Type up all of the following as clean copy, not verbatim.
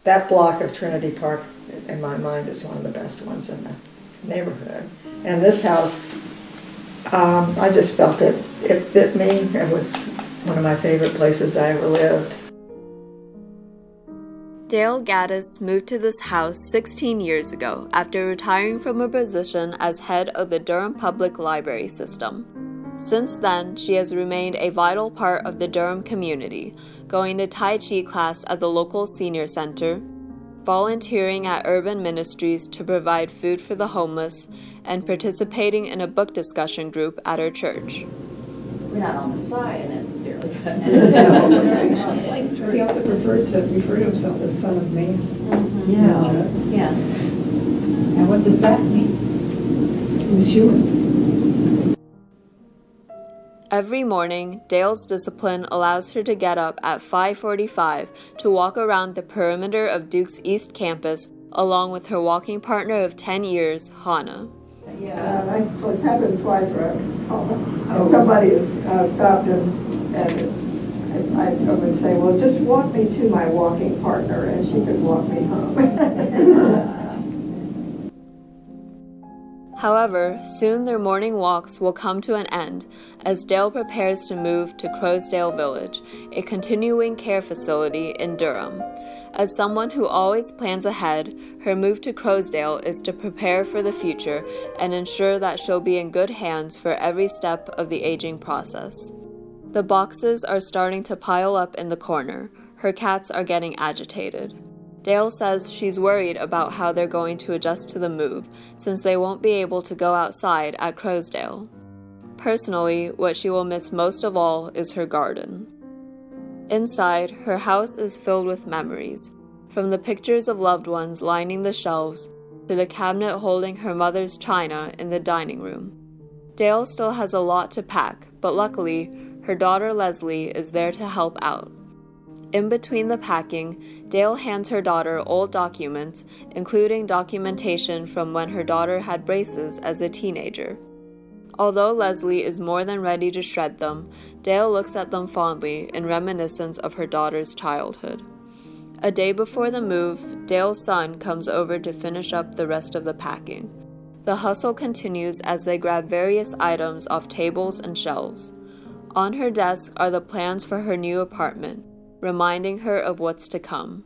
That block of Trinity Park, in my mind, is one of the best ones in the neighborhood. And this house, I just felt it fit me. It was one of my favorite places I ever lived. Dale Gaddis moved to this house 16 years ago after retiring from a position as head of the Durham Public Library System. Since then, she has remained a vital part of the Durham community, going to Tai Chi class at the local senior center, volunteering at urban ministries to provide food for the homeless, and participating in a book discussion group at her church. We're not on the side necessarily. He also preferred to refer to himself as Son of Man. Mm-hmm. Yeah. And what does that mean? He was human. Every morning, Dale's discipline allows her to get up at 5:45 to walk around the perimeter of Duke's East Campus along with her walking partner of 10 years, Hannah. Yeah, so it's happened twice where and somebody has stopped and I would say, well, just walk me to my walking partner, and she could walk me home. However, soon their morning walks will come to an end as Dale prepares to move to Crowsdale Village, a continuing care facility in Durham. As someone who always plans ahead, her move to Crowsdale is to prepare for the future and ensure that she'll be in good hands for every step of the aging process. The boxes are starting to pile up in the corner. Her cats are getting agitated. Dale says she's worried about how they're going to adjust to the move, since they won't be able to go outside at Crowsdale. Personally, what she will miss most of all is her garden. Inside, her house is filled with memories, from the pictures of loved ones lining the shelves to the cabinet holding her mother's china in the dining room. Dale still has a lot to pack, but luckily, her daughter Leslie is there to help out. In between the packing, Dale hands her daughter old documents, including documentation from when her daughter had braces as a teenager. Although Leslie is more than ready to shred them, Dale looks at them fondly in reminiscence of her daughter's childhood. A day before the move, Dale's son comes over to finish up the rest of the packing. The hustle continues as they grab various items off tables and shelves. On her desk are the plans for her new apartment, reminding her of what's to come.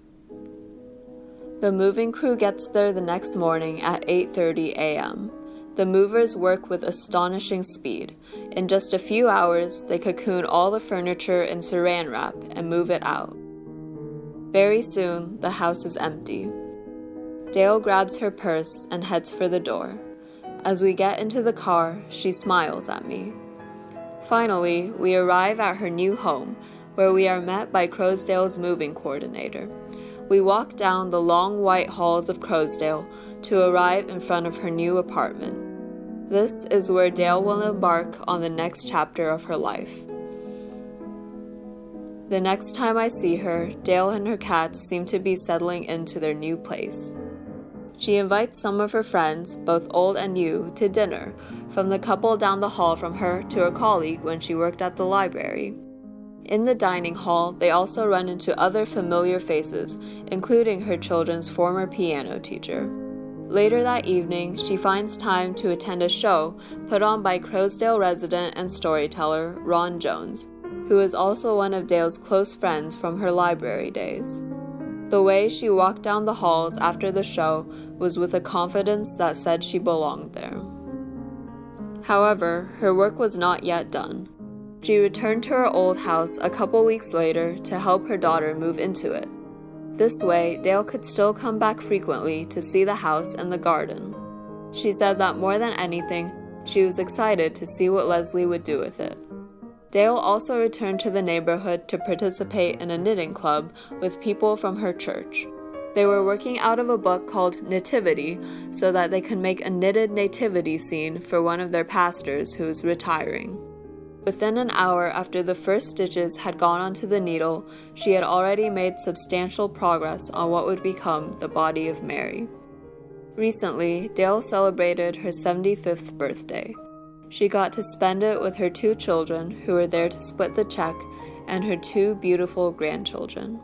The moving crew gets there the next morning at 8:30 a.m. The movers work with astonishing speed. In just a few hours, they cocoon all the furniture in saran wrap and move it out. Very soon, the house is empty. Dale grabs her purse and heads for the door. As we get into the car, she smiles at me. Finally, we arrive at her new home, where we are met by Crowsdale's moving coordinator. We walk down the long white halls of Crowsdale to arrive in front of her new apartment. This is where Dale will embark on the next chapter of her life. The next time I see her, Dale and her cats seem to be settling into their new place. She invites some of her friends, both old and new, to dinner, from the couple down the hall from her to a colleague when she worked at the library. In the dining hall, they also run into other familiar faces, including her children's former piano teacher. Later that evening, she finds time to attend a show put on by Crowsdale resident and storyteller Ron Jones, who is also one of Dale's close friends from her library days. The way she walked down the halls after the show was with a confidence that said she belonged there. However, her work was not yet done. She returned to her old house a couple weeks later to help her daughter move into it. This way, Dale could still come back frequently to see the house and the garden. She said that more than anything, she was excited to see what Leslie would do with it. Dale also returned to the neighborhood to participate in a knitting club with people from her church. They were working out of a book called Nativity so that they could make a knitted nativity scene for one of their pastors who was retiring. Within an hour after the first stitches had gone onto the needle, she had already made substantial progress on what would become the body of Mary. Recently, Dale celebrated her 75th birthday. She got to spend it with her 2 children, who were there to split the check, and her 2 beautiful grandchildren.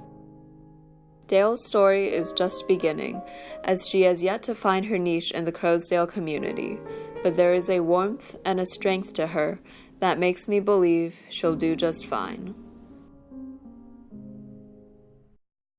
Dale's story is just beginning, as she has yet to find her niche in the Crowsdale community, but there is a warmth and a strength to her that makes me believe she'll do just fine.